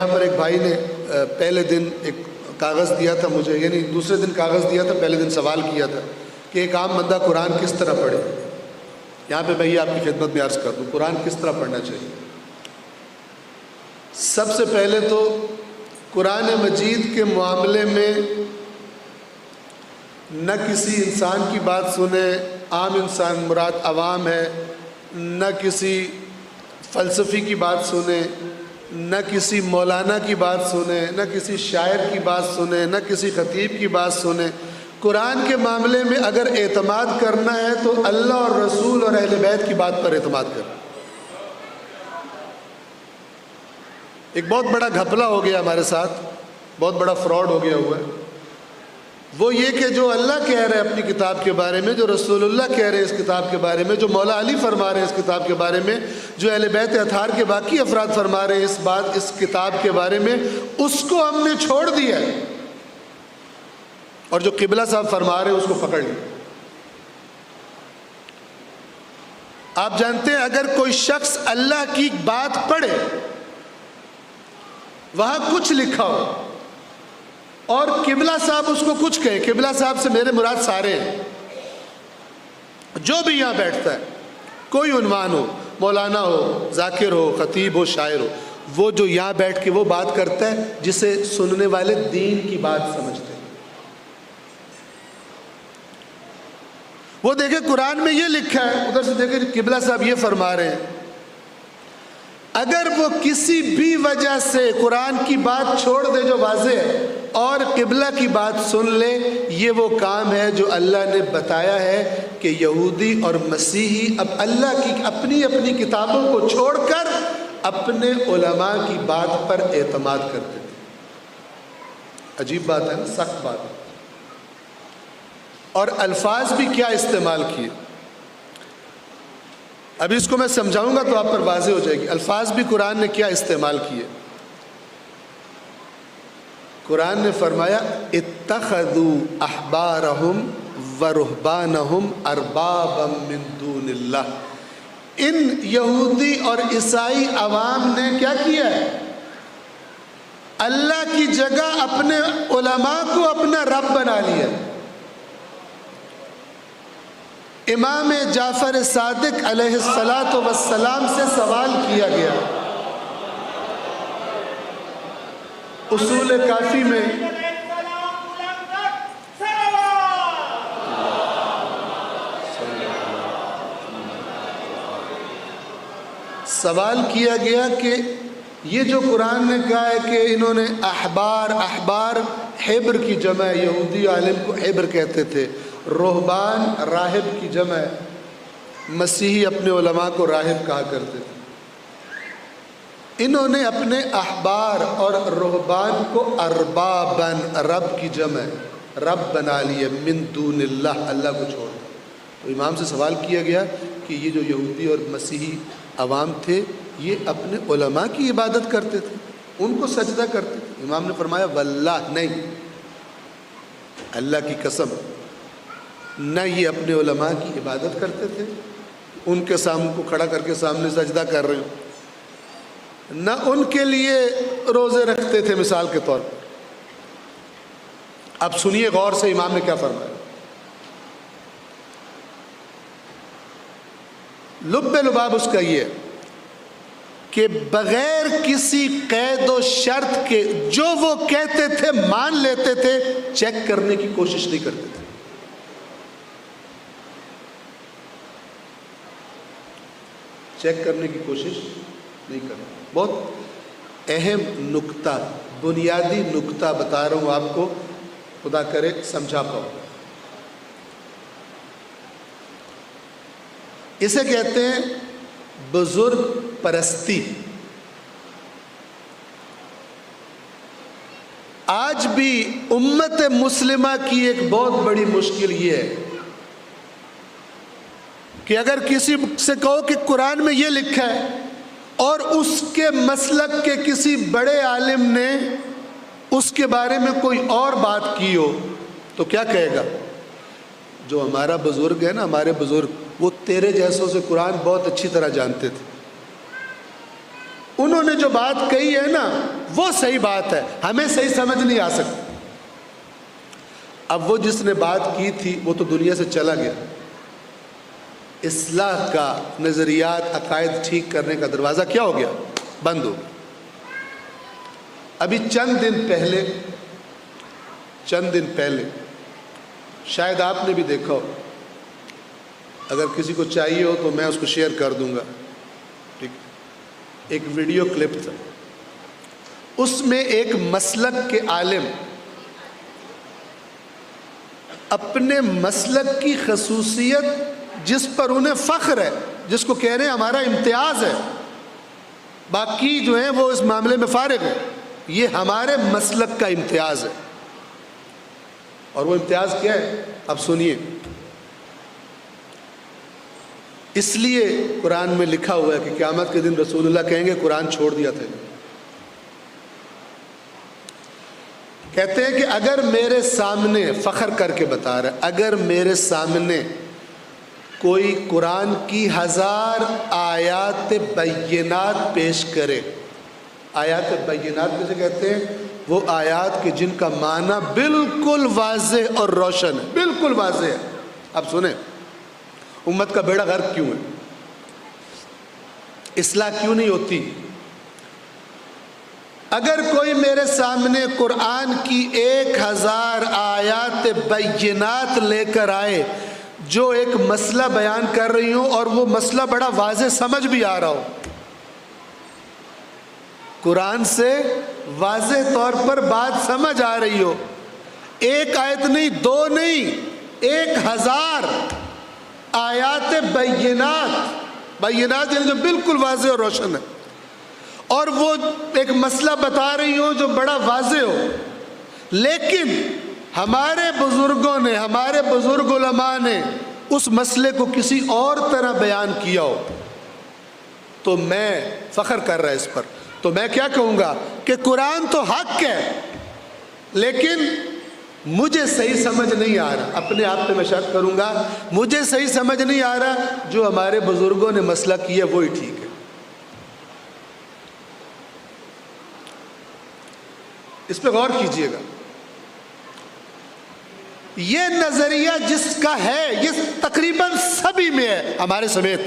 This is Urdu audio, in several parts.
یہاں پر ایک بھائی نے پہلے دن ایک کاغذ دیا تھا مجھے، یعنی دوسرے دن کاغذ دیا تھا، پہلے دن سوال کیا تھا کہ ایک عام بندہ قرآن کس طرح پڑھے۔ یہاں پہ میں یہ آپ کی خدمت میں عرض کر دوں قرآن کس طرح پڑھنا چاہیے۔ سب سے پہلے تو قرآن مجید کے معاملے میں نہ کسی انسان کی بات سنیں، عام انسان مراد عوام ہے، نہ کسی فلسفی کی بات سنیں، نہ کسی مولانا کی بات سنیں، نہ کسی شاعر کی بات سنیں، نہ کسی خطیب کی بات سنیں۔ قرآن کے معاملے میں اگر اعتماد کرنا ہے تو اللہ اور رسول اور اہل بیت کی بات پر اعتماد کرنا۔ ایک بہت بڑا گھپلا ہو گیا ہمارے ساتھ، بہت بڑا فراڈ ہو گیا ہوا ہے، وہ یہ کہ جو اللہ کہہ رہے ہیں اپنی کتاب کے بارے میں، جو رسول اللہ کہہ رہے ہیں اس کتاب کے بارے میں، جو مولا علی فرما رہے ہیں اس کتاب کے بارے میں، جو اہل بیت اطہار کے باقی افراد فرما رہے ہیں اس کتاب کے بارے میں، اس کو ہم نے چھوڑ دیا ہے، اور جو قبلہ صاحب فرما رہے ہیں اس کو پکڑ لیا۔ آپ جانتے ہیں اگر کوئی شخص اللہ کی بات پڑھے، وہاں کچھ لکھا ہو اور قبلہ صاحب اس کو کچھ کہے، قبلہ صاحب سے میرے مراد سارے ہیں، جو بھی یہاں بیٹھتا ہے، کوئی عنوان ہو، مولانا ہو، ذاکر ہو، خطیب ہو، شاعر ہو، وہ جو یہاں بیٹھ کے وہ بات کرتا ہے جسے سننے والے دین کی بات سمجھتے ہیں۔ وہ دیکھیں قرآن میں یہ لکھا ہے، ادھر سے دیکھیں قبلہ صاحب یہ فرما رہے ہیں، اگر وہ کسی بھی وجہ سے قرآن کی بات چھوڑ دے جو واضح ہے اور قبلہ کی بات سن لے، یہ وہ کام ہے جو اللہ نے بتایا ہے کہ یہودی اور مسیحی اب اللہ کی اپنی اپنی کتابوں کو چھوڑ کر اپنے علماء کی بات پر اعتماد کرتے تھے۔ عجیب بات ہے نا، سخت بات ہے۔ اور الفاظ بھی کیا استعمال کیے، ابھی اس کو میں سمجھاؤں گا تو آپ پر واضح ہو جائے گی۔ الفاظ بھی قرآن نے کیا استعمال کیے۔ قرآن نے فرمایا اتخذوا احبارہم ورہبانہم اربابا من دون اللہ۔ ان یہودی اور عیسائی عوام نے کیا کیا ہے؟ اللہ کی جگہ اپنے علماء کو اپنا رب بنا لیا۔ امام جعفر صادق علیہ السلام سے سوال کیا گیا اصول کافی میں، سوال کیا گیا کہ یہ جو قرآن نے کہا ہے کہ انہوں نے احبار حبر کی جمع ہے، یہودی عالم کو حبر کہتے تھے، رہبان راہب کی جمع ہے، مسیحی اپنے علماء کو راہب کہا کرتے تھے، انہوں نے اپنے احبار اور رہبان کو اربابن رب کی جمع ہے، رب بنا لیے، من دون اللہ، اللہ کو چھوڑ۔ تو امام سے سوال کیا گیا کہ یہ جو یہودی اور مسیحی عوام تھے یہ اپنے علماء کی عبادت کرتے تھے، ان کو سجدہ کرتے تھے۔ امام نے فرمایا واللہ نہیں، اللہ کی قسم، نہ یہ اپنے علماء کی عبادت کرتے تھے، ان کے سامنے کو کھڑا کر کے سامنے سجدہ کر رہے ہوں، نہ ان کے لیے روزے رکھتے تھے مثال کے طور پر۔ اب سنیے غور سے امام نے کیا فرمایا۔ لب لباب اس کا یہ ہے کہ بغیر کسی قید و شرط کے جو وہ کہتے تھے مان لیتے تھے، چیک کرنے کی کوشش نہیں کرتے تھے۔ چیک کرنے کی کوشش نہیں کرتے۔ بہت اہم نکتہ، بنیادی نکتہ بتا رہا ہوں آپ کو، خدا کرے سمجھا پاؤ۔ اسے کہتے ہیں بزرگ پرستی۔ آج بھی امت مسلمہ کی ایک بہت بڑی مشکل یہ ہے کہ اگر کسی سے کہو کہ قرآن میں یہ لکھا ہے اور اس کے مسلک کے کسی بڑے عالم نے اس کے بارے میں کوئی اور بات کی ہو تو کیا کہے گا؟ جو ہمارا بزرگ ہے نا، ہمارے بزرگ، وہ تیرے جیسوں سے قرآن بہت اچھی طرح جانتے تھے، انہوں نے جو بات کہی ہے نا وہ صحیح بات ہے، ہمیں صحیح سمجھ نہیں آ سکتی۔ اب وہ جس نے بات کی تھی وہ تو دنیا سے چلا گیا، اصلاح کا نظریات عقائد ٹھیک کرنے کا دروازہ کیا ہو گیا؟ بند ہو گیا۔ ابھی چند دن پہلے شاید آپ نے بھی دیکھا ہو، اگر کسی کو چاہیے ہو تو میں اس کو شیئر کر دوں گا، ٹھیک، ایک ویڈیو کلپ تھا، اس میں ایک مسلک کے عالم اپنے مسلک کی خصوصیت جس پر انہیں فخر ہے، جس کو کہہ رہے ہیں ہمارا امتیاز ہے، باقی جو ہیں وہ اس معاملے میں فارغ ہیں، یہ ہمارے مسلک کا امتیاز ہے۔ اور وہ امتیاز کیا ہے؟ اب سنیے، اس لیے قرآن میں لکھا ہوا ہے کہ قیامت کے دن رسول اللہ کہیں گے قرآن چھوڑ دیا تھا۔ کہتے ہیں کہ اگر میرے سامنے، فخر کر کے بتا رہا ہے، اگر میرے سامنے کوئی قرآن کی 1000 آیات بینات پیش کرے، آیات بینات کسے کہتے ہیں؟ وہ آیات کے جن کا معنی بالکل واضح اور روشن ہے، بالکل واضح ہے۔ اب سنیں، امت کا بیڑا غرق کیوں ہے؟ اصلاح کیوں نہیں ہوتی؟ اگر کوئی میرے سامنے قرآن کی 1000 آیات بینات لے کر آئے جو ایک مسئلہ بیان کر رہی ہوں اور وہ مسئلہ بڑا واضح سمجھ بھی آ رہا ہو، قرآن سے واضح طور پر بات سمجھ آ رہی ہو، ایک آیت نہیں، 2 نہیں، 1000 آیات بینات یعنی جو بالکل واضح اور روشن ہے، اور وہ ایک مسئلہ بتا رہی ہوں جو بڑا واضح ہو، لیکن ہمارے بزرگوں نے، ہمارے بزرگ علماء نے اس مسئلے کو کسی اور طرح بیان کیا ہو، تو میں فخر کر رہا ہے اس پر، تو میں کیا کہوں گا کہ قرآن تو حق ہے لیکن مجھے صحیح سمجھ نہیں آ رہا، اپنے آپ پہ میں شک کروں گا، مجھے صحیح سمجھ نہیں آ رہا، جو ہمارے بزرگوں نے مسئلہ کیا وہی ٹھیک ہے۔ اس پہ غور کیجئے گا، یہ نظریہ جس کا ہے یہ تقریباً سبھی میں ہے، ہمارے سمیت۔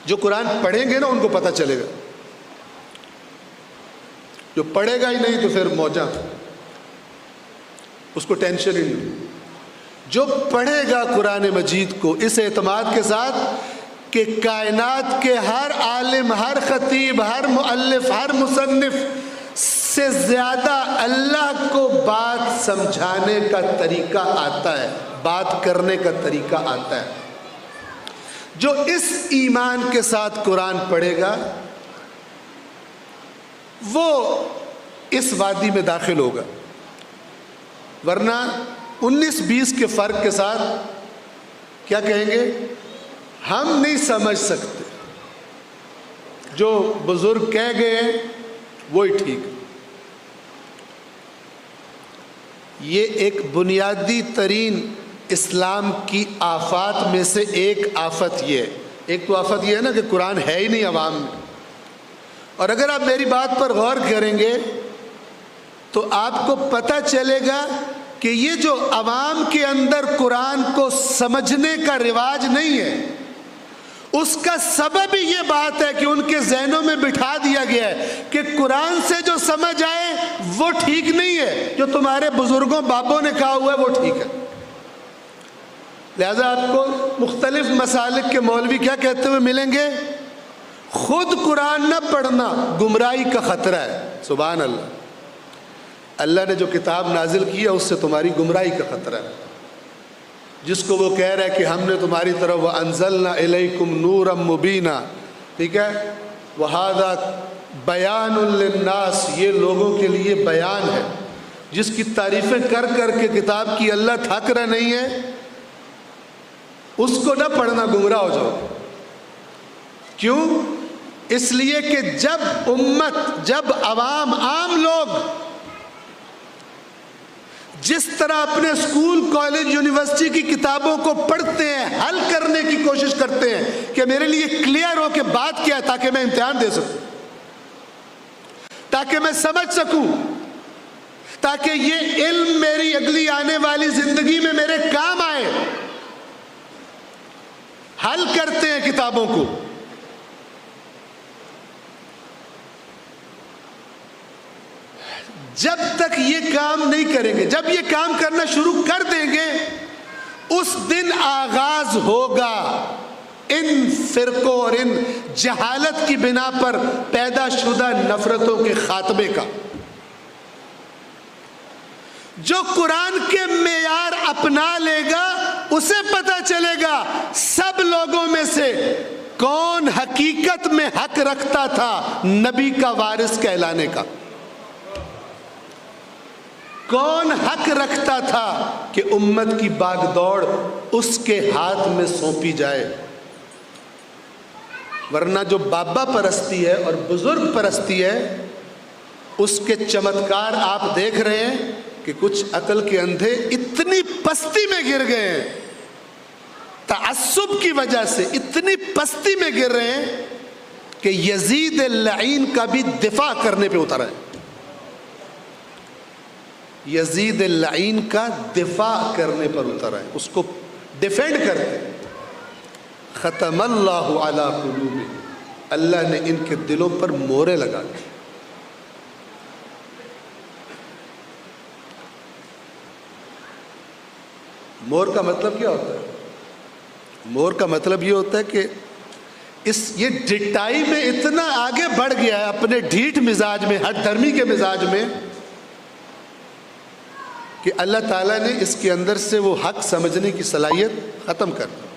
جو قرآن پڑھیں گے نا ان کو پتہ چلے گا، جو پڑھے گا ہی نہیں تو پھر موجہ، اس کو ٹینشن ہی نہیں۔ جو پڑھے گا قرآن مجید کو اس اعتماد کے ساتھ کہ کائنات کے ہر عالم، ہر خطیب، ہر مؤلف، ہر مصنف سے زیادہ اللہ کو بات سمجھانے کا طریقہ آتا ہے، بات کرنے کا طریقہ آتا ہے، جو اس ایمان کے ساتھ قرآن پڑھے گا وہ اس وادی میں داخل ہوگا، ورنہ 19-20 کے فرق کے ساتھ کیا کہیں گے؟ ہم نہیں سمجھ سکتے، جو بزرگ کہہ گئے وہی ٹھیک۔ یہ ایک بنیادی ترین اسلام کی آفات میں سے ایک آفت یہ ہے۔ ایک تو آفت یہ ہے نا کہ قرآن ہے ہی نہیں عوام میں، اور اگر آپ میری بات پر غور کریں گے تو آپ کو پتہ چلے گا کہ یہ جو عوام کے اندر قرآن کو سمجھنے کا رواج نہیں ہے، اس کا سبب ہی یہ بات ہے کہ ان کے ذہنوں میں بٹھا دیا گیا ہے کہ قرآن سے جو سمجھ آئے وہ ٹھیک نہیں ہے، جو تمہارے بزرگوں بابوں نے کہا ہوا ہے وہ ٹھیک ہے۔ لہذا آپ کو مختلف مسالک کے مولوی کیا کہتے ہوئے ملیں گے؟ خود قرآن نہ پڑھنا گمراہی کا خطرہ ہے۔ سبحان اللہ، اللہ نے جو کتاب نازل کی ہے اس سے تمہاری گمراہی کا خطرہ ہے، جس کو وہ کہہ رہا ہے کہ ہم نے تمہاری طرف وَأَنزَلْنَا إِلَيْكُمْ نُورًا مُبِينًا، ٹھیک ہے، وَهَذَا بَيَانٌ لِلنَّاسِ، یہ لوگوں کے لیے بیان ہے، جس کی تعریفیں کر کر کے کتاب کی اللہ تھک رہا نہیں ہے، اس کو نہ پڑھنا، گمراہ ہو جاؤ۔ کیوں؟ اس لیے کہ جب امت، جب عوام، عام لوگ جس طرح اپنے اسکول، کالج، یونیورسٹی کی کتابوں کو پڑھتے ہیں، حل کرنے کی کوشش کرتے ہیں کہ میرے لیے کلیئر ہو کہ بات کیا ہے تاکہ میں امتحان دے سکوں، تاکہ میں سمجھ سکوں، تاکہ یہ علم میری اگلی آنے والی زندگی میں میرے کام آئے۔ حل کرتے ہیں کتابوں کو۔ جب تک یہ کام نہیں کریں گے، جب یہ کام کرنا شروع کر دیں گے، اس دن آغاز ہوگا ان فرقوں اور ان جہالت کی بنا پر پیدا شدہ نفرتوں کے خاتمے کا۔ جو قرآن کے معیار اپنا لے گا اسے پتہ چلے گا سب لوگوں میں سے کون حقیقت میں حق رکھتا تھا نبی کا وارث کہلانے کا، کون حق رکھتا تھا کہ امت کی باغ دوڑ اس کے ہاتھ میں سونپی جائے۔ ورنہ جو بابا پرستی ہے اور بزرگ پرستی ہے، اس کے چمتکار آپ دیکھ رہے ہیں کہ کچھ عقل کے اندھے اتنی پستی میں گر گئے ہیں، تعصب کی وجہ سے اتنی پستی میں گر رہے ہیں کہ یزید اللعین کا بھی دفاع کرنے پہ اترا ہے، یزید اللعین کا دفاع کرنے پر اترا ہے، اس کو ڈیفینڈ کرتے ہیں۔ ختم اللہ علی قلوبہم، اللہ نے ان کے دلوں پر مہریں لگا دی۔ مور کا مطلب کیا ہوتا ہے؟ مور کا مطلب یہ ہوتا ہے کہ یہ ڈٹائی میں اتنا آگے بڑھ گیا ہے اپنے ڈھیٹ مزاج میں، ہٹ دھرمی کے مزاج میں، کہ اللہ تعالیٰ نے اس کے اندر سے وہ حق سمجھنے کی صلاحیت ختم کر دی۔